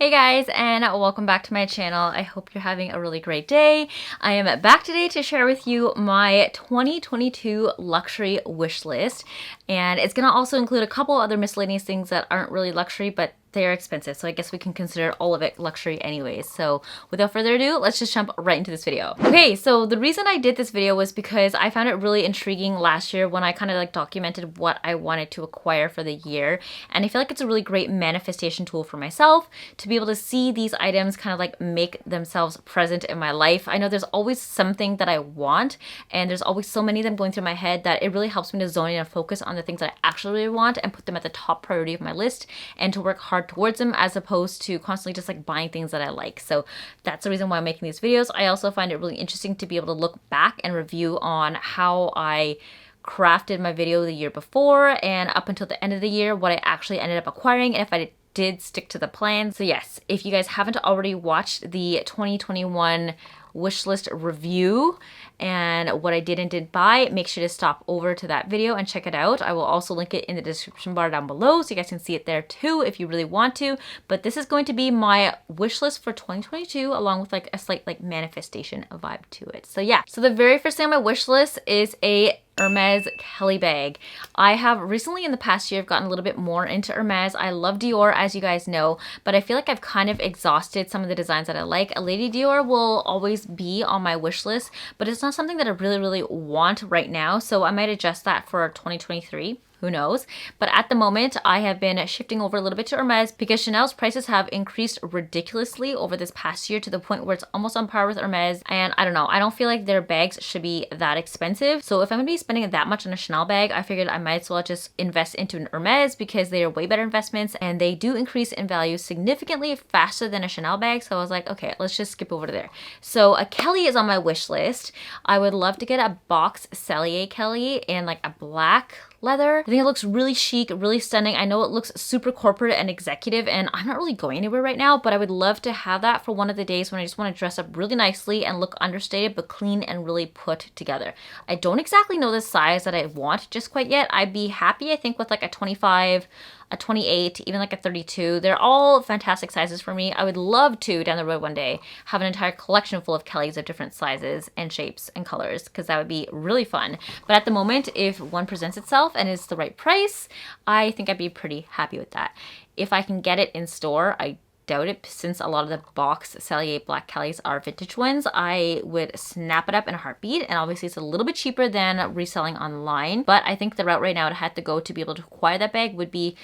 Hey guys, and welcome back to my channel. I hope you're having a really great day. I am back today to share with you my 2022 luxury wish list, and it's going to also include a couple other miscellaneous things that aren't really luxury, but they're expensive, so I guess we can consider all of it luxury anyways. So without further ado, let's just jump right into this video. Okay, so the reason I did this video was because I found it really intriguing last year when I kind of like documented what I wanted to acquire for the year, and I feel like it's a really great manifestation tool for myself to be able to see these items kind of like make themselves present in my life. I know there's always something that I want, and there's always so many of them going through my head that it really helps me to zone in and focus on the things that I actually really want and put them at the top priority of my list and to work hard towards them, as opposed to constantly just like buying things that I like. So that's the reason why I'm making these videos. I also find it really interesting to be able to look back and review on how I crafted my video the year before and up until the end of the year, what I actually ended up acquiring, and if I did stick to the plan. So yes, if you guys haven't already watched the 2021 wish list review and what I did and didn't buy, make sure to stop over to that video and check it out. I will also link it in the description bar down below so you guys can see it there too if you really want to. But this is going to be my wish list for 2022 along with like a slight like manifestation vibe to it. So yeah, so the very first thing on my wish list is a Hermes Kelly bag. I have recently in the past year gotten a little bit more into Hermes. I love Dior, as you guys know, but I feel like I've kind of exhausted some of the designs that I like. A Lady Dior will always be on my wish list, but it's not something that I really want right now, so I might adjust that for 2023. Who knows? But at the moment, I have been shifting over a little bit to Hermes because Chanel's prices have increased ridiculously over this past year to the point where it's almost on par with Hermes. And I don't know, I don't feel like their bags should be that expensive. So if I'm gonna be spending that much on a Chanel bag, I figured I might as well just invest into an Hermes because they are way better investments and they do increase in value significantly faster than a Chanel bag. So I was like, okay, let's just skip over to there. So a Kelly is on my wish list. I would love to get a box Cellier Kelly in like a black leather. I think it looks really chic, really stunning. I know it looks super corporate and executive, and I'm not really going anywhere right now, but I would love to have that for one of the days when I just want to dress up really nicely and look understated but clean and really put together. I don't exactly know the size that I want just quite yet. I'd be happy, I think, with like a 25, a 28, even like a 32. They're all fantastic sizes for me. I would love to, down the road one day, have an entire collection full of Kellys of different sizes and shapes and colors, because that would be really fun. But at the moment, if one presents itself and it's the right price, I think I'd be pretty happy with that. If I can get it in store, I doubt it, since a lot of the box Cellier Black Kellys are vintage ones. I would snap it up in a heartbeat, and obviously it's a little bit cheaper than reselling online, but I think the route right now to have to go to be able to acquire that bag would be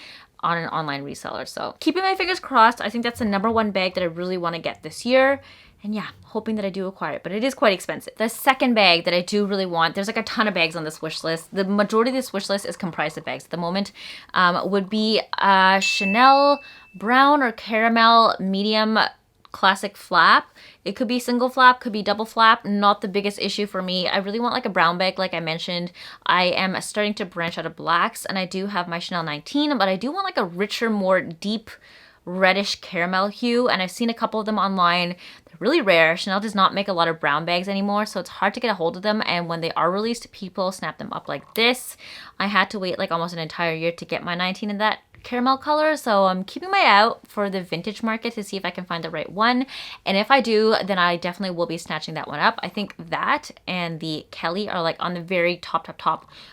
on an online reseller. So keeping my fingers crossed, I think that's the #1 bag that I really want to get this year. And yeah, hoping that I do acquire it, but it is quite expensive. The second bag that I do really want, there's like a ton of bags on this wish list. The majority of this wish list is comprised of bags at the moment, would be a Chanel brown or caramel medium classic flap. It could be single flap, could be double flap, not the biggest issue for me. I really want like a brown bag, like I mentioned. I am starting to branch out of blacks, and I do have my Chanel 19, but I do want like a richer, more deep reddish caramel hue, and I've seen a couple of them online. They're really rare. Chanel does not make a lot of brown bags anymore, so it's hard to get a hold of them, and when they are released, people snap them up like this. I had to wait like almost an entire year to get my 19 in that caramel color, so I'm keeping my eye out for the vintage market to see if I can find the right one, and if I do, then I definitely will be snatching that one up. I think that and the Kelly are like on the very top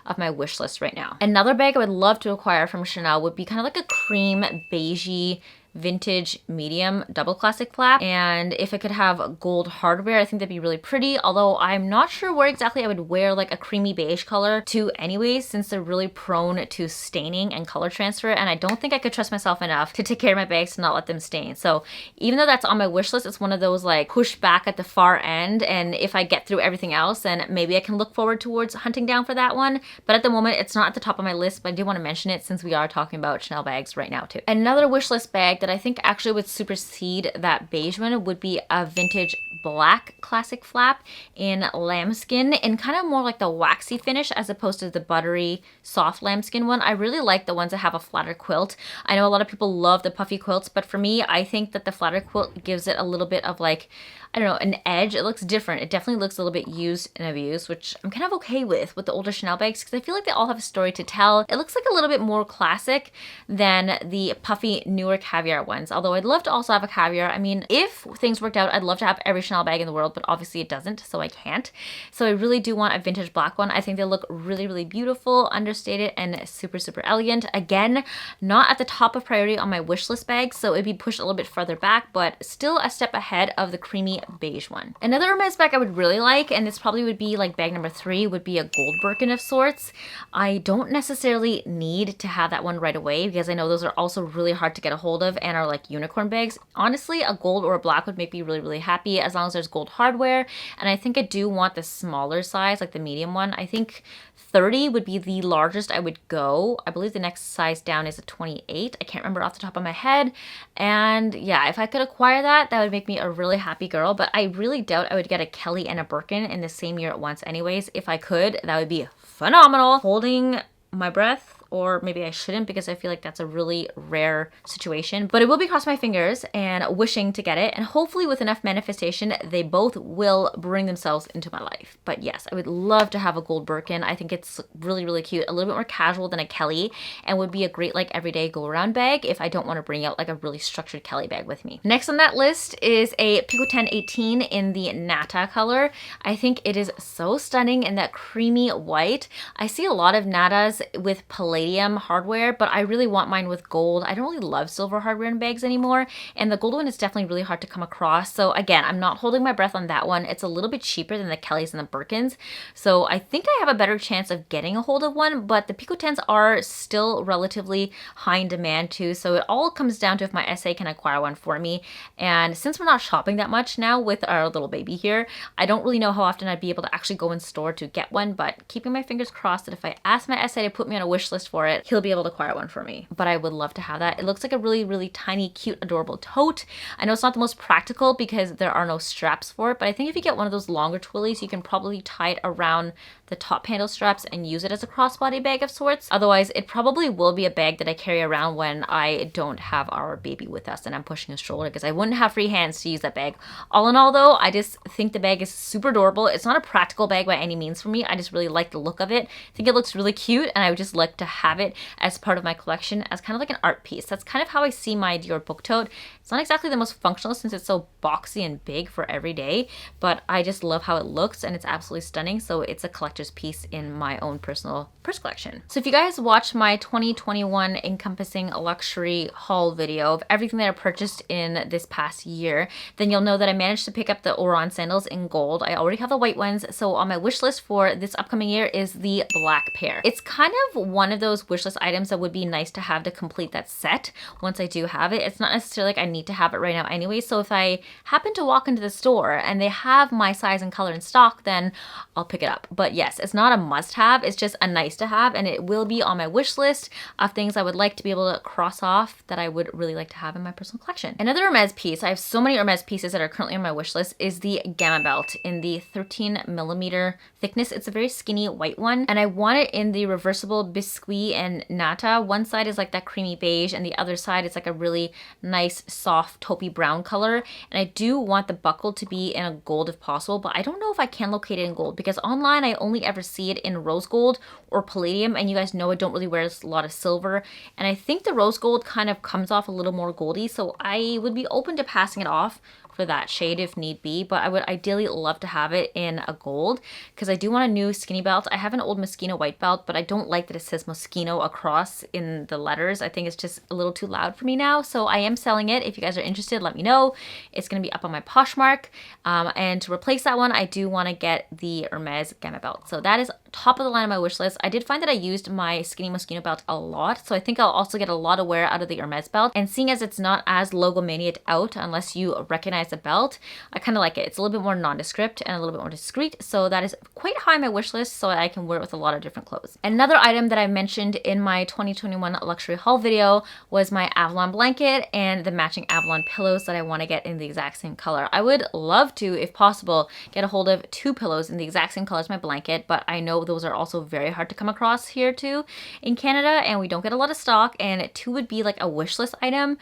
of my wish list right now. Another bag I would love to acquire from Chanel would be kind of like a cream beigey vintage medium double classic flap, and if it could have gold hardware, I think that'd be really pretty, although I'm not sure where exactly I would wear like a creamy beige color to anyways, since they're really prone to staining and color transfer, and I don't think I could trust myself enough to take care of my bags to not let them stain. So even though that's on my wish list, it's one of those like push back at the far end, and if I get through everything else, then maybe I can look forward towards hunting down for that one. But at the moment, it's not at the top of my list, but I do want to mention it since we are talking about Chanel bags right now too. Another wish list bag that I think actually would supersede that beige one would be a vintage black classic flap in lambskin, in kind of more like the waxy finish as opposed to the buttery soft lambskin one. I really like the ones that have a flatter quilt. I know a lot of people love the puffy quilts, but for me, I think that the flatter quilt gives it a little bit of like, I don't know, an edge. It looks different. It definitely looks a little bit used and abused, which I'm kind of okay with the older Chanel bags, because I feel like they all have a story to tell. It looks like a little bit more classic than the puffy newer caviar caviar ones, although I'd love to also have a caviar. I mean, if things worked out, I'd love to have every Chanel bag in the world, but obviously it doesn't, so I can't. So I really do want a vintage black one. I think they look really, really beautiful, understated, and super, super elegant. Again, not at the top of priority on my wish list bag, so it'd be pushed a little bit further back, but still a step ahead of the creamy beige one. Another Hermes bag I would really like, and this probably would be like bag number 3, would be a gold Birkin of sorts. I don't necessarily need to have that one right away because I know those are also really hard to get a hold of and are like unicorn bags. Honestly, a gold or a black would make me really, really happy as long as there's gold hardware. And I think I do want the smaller size, like the medium one. I think 30 would be the largest I would go. I believe the next size down is a 28. I can't remember off the top of my head. And yeah, if I could acquire that, that would make me a really happy girl. But I really doubt I would get a Kelly and a Birkin in the same year at once anyways. If I could, that would be phenomenal. Holding my breath, or maybe I shouldn't because I feel like that's a really rare situation, but I will be crossing my fingers and wishing to get it, and hopefully with enough manifestation they both will bring themselves into my life. But yes, I would love to have a gold Birkin. I think it's really, really cute, a little bit more casual than a Kelly, and would be a great like everyday go around bag if I don't want to bring out like a really structured Kelly bag with me. Next on that list is a Picotin 18 in the Nata color. I think it is so stunning in that creamy white. I see a lot of Natas with palladium hardware, but I really want mine with gold. I don't really love silver hardware in bags anymore, and the gold one is definitely really hard to come across. So again, I'm not holding my breath on that one. It's a little bit cheaper than the Kellys and the Birkins, so I think I have a better chance of getting a hold of one, but the Picotins are still relatively high in demand too, so it all comes down to if my SA can acquire one for me. And since we're not shopping that much now with our little baby here, I don't really know how often I'd be able to actually go in store to get one, but keeping my fingers crossed that if I ask my SA to put me on a wish list for it, he'll be able to acquire one for me. But I would love to have that. It looks like a really, really tiny, cute, adorable tote. I know it's not the most practical because there are no straps for it, but I think if you get one of those longer twillies, you can probably tie it around the top handle straps and use it as a crossbody bag of sorts. Otherwise, it probably will be a bag that I carry around when I don't have our baby with us and I'm pushing a stroller, because I wouldn't have free hands to use that bag. All in all though, I just think the bag is super adorable. It's not a practical bag by any means for me. I just really like the look of it. I think it looks really cute, and I would just like to have it as part of my collection as kind of like an art piece. That's kind of how I see my Dior book tote. It's not exactly the most functional since it's so boxy and big for every day, but I just love how it looks and it's absolutely stunning. So it's a collector's piece in my own personal purse collection. So if you guys watch my 2021 encompassing luxury haul video of everything that I purchased in this past year, then you'll know that I managed to pick up the Oran sandals in gold. I already have the white ones, so on my wish list for this upcoming year is the black pair. It's kind of one of those wish list items that would be nice to have to complete that set once I do have it. It's not necessarily like I need to have it right now anyway, so if I happen to walk into the store and they have my size and color in stock, then I'll pick it up. But yes, it's not a must-have, it's just a nice to have, and it will be on my wish list of things I would like to be able to cross off that I would really like to have in my personal collection. Another Hermes piece, I have so many Hermes pieces that are currently on my wish list, is the Gamma belt in the 13mm thickness. It's a very skinny white one, and I want it in the reversible biscuit and Nata. One side is like that creamy beige, and the other side is like a really nice soft taupey brown color. And I do want the buckle to be in a gold if possible, but I don't know if I can locate it in gold because online I only ever see it in rose gold or palladium, and you guys know I don't really wear a lot of silver, and I think the rose gold kind of comes off a little more goldy, so I would be open to passing it off for that shade if need be, but I would ideally love to have it in a gold because I do want a new skinny belt. I have an old Moschino white belt, but I don't like that it says Moschino across in the letters. I think it's just a little too loud for me now, so I am selling it. If you guys are interested, let me know. It's going to be up on my Poshmark, and to replace that one, I do want to get the Hermes Gamma belt. So that is top of the line on my wish list. I did find that I used my skinny Moschino belt a lot, so I think I'll also get a lot of wear out of the Hermes belt, and seeing as it's not as logomaniaed out unless you recognize the belt, I kind of like it. It's a little bit more nondescript and a little bit more discreet, so that is quite high on my wish list so I can wear it with a lot of different clothes. Another item that I mentioned in my 2021 luxury haul video was my Avalon blanket and the matching Avalon pillows that I want to get in the exact same color. I would love to, if possible, get a hold of 2 pillows in the exact same color as my blanket, but I know those are also very hard to come across here too in Canada, and we don't get a lot of stock, and 2 would be like a wish list item.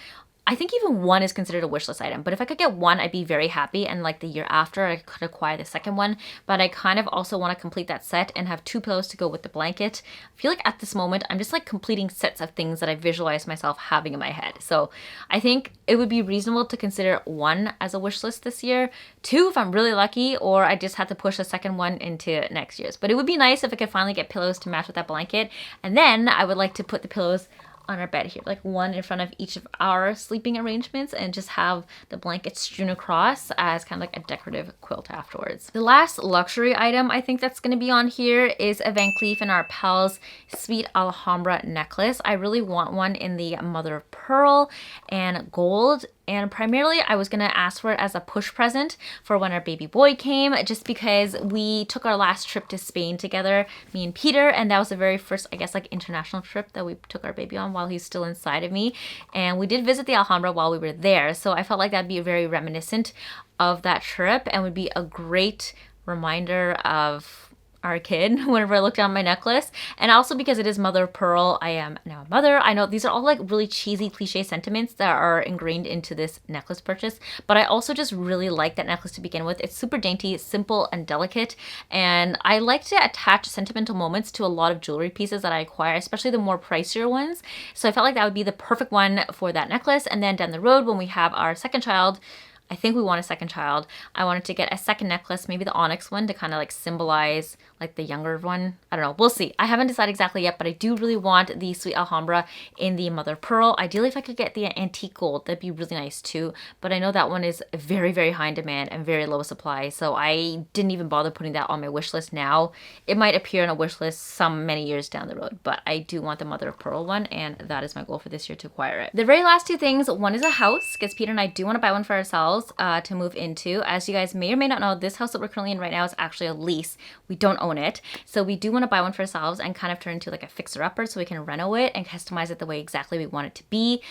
I think even one is considered a wish list item, but if I could get one, I'd be very happy. And like the year after, I could acquire the second one. But I kind of also want to complete that set and have 2 pillows to go with the blanket. I feel like at this moment, I'm just like completing sets of things that I visualize myself having in my head. So I think it would be reasonable to consider 1 as a wish list this year, 2 if I'm really lucky, or I just have to push the second one into next year's. But it would be nice if I could finally get pillows to match with that blanket. And then I would like to put the pillows on our bed here, like one in front of each of our sleeping arrangements, and just have the blankets strewn across as kind of like a decorative quilt afterwards. The last luxury item I think that's going to be on here is a Van Cleef and Arpels Sweet Alhambra necklace. I really want one in the mother of pearl and gold. And primarily I was gonna ask for it as a push present for when our baby boy came, just because we took our last trip to Spain together, me and Peter, and that was the very first, I guess, like international trip that we took our baby on while he's still inside of me. And we did visit the Alhambra while we were there, so I felt like that'd be very reminiscent of that trip and would be a great reminder of our kid whenever I look down my necklace. And also because it is mother of pearl, I am now a mother. I know these are all like really cheesy cliche sentiments that are ingrained into this necklace purchase, but I also just really like that necklace to begin with. It's super dainty, simple and delicate, and I like to attach sentimental moments to a lot of jewelry pieces that I acquire, especially the more pricier ones. So I felt like that would be the perfect one for that necklace. And then down the road when we have our second child, I think we want a second child, I wanted to get a second necklace, maybe the onyx one, to kind of like symbolize like the younger one. I don't know, we'll see. I haven't decided exactly yet, but I do really want the Sweet Alhambra in the mother of pearl. Ideally, if I could get the antique gold, that'd be really nice too. But I know that one is very, very high in demand and very low supply, so I didn't even bother putting that on my wish list now. It might appear on a wish list some many years down the road, but I do want the mother of pearl one, and that is my goal for this year, to acquire it. The very last 2 things, one is a house, because Peter and I do want to buy one for ourselves to move into. As you guys may or may not know, this house that we're currently in right now is actually a lease. We don't own it, so we do want to buy one for ourselves and kind of turn into like a fixer-upper so we can reno it and customize it the way exactly we want it to be.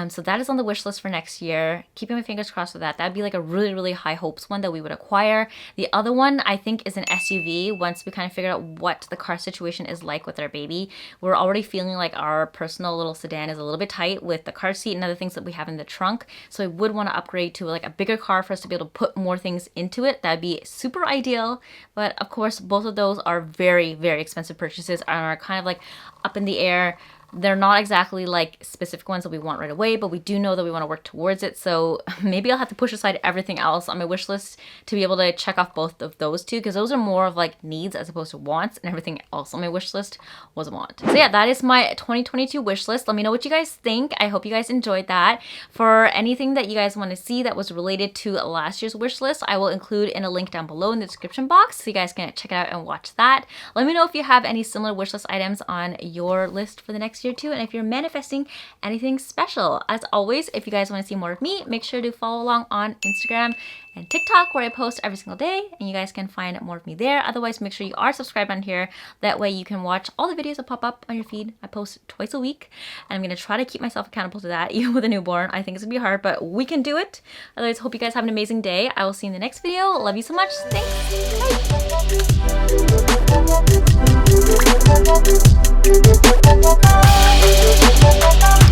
So that is on the wish list for next year. Keeping my fingers crossed for that. That'd be like a really, really high hopes one that we would acquire. The other one I think is an SUV. Once we kind of figure out what the car situation is like with our baby, we're already feeling like our personal little sedan is a little bit tight with the car seat and other things that we have in the trunk. So I would want to upgrade to like a bigger car for us to be able to put more things into it. That'd be super ideal. But of course, both of those are very, very expensive purchases and are kind of like up in the air. They're not exactly like specific ones that we want right away, but we do know that we want to work towards it. So maybe I'll have to push aside everything else on my wish list to be able to check off both of those 2, because those are more of like needs as opposed to wants, and everything else on my wish list was a want. So yeah, that is my 2022 wish list. Let me know what you guys think. I hope you guys enjoyed that. For anything that you guys want to see that was related to last year's wish list, I will include in a link down below in the description box so you guys can check it out and watch that. Let me know if you have any similar wish list items on your list for the next year too, and if you're manifesting anything special. As always, if you guys want to see more of me, make sure to follow along on Instagram and TikTok, where I post every single day, and you guys can find more of me there. Otherwise, make sure you are subscribed on here. That way you can watch all the videos that pop up on your feed. I post twice a week, and I'm going to try to keep myself accountable to that, even with a newborn. I think it's going to be hard, but we can do it. Otherwise, hope you guys have an amazing day. I will see you in the next video. Love you so much. Thanks. Bye.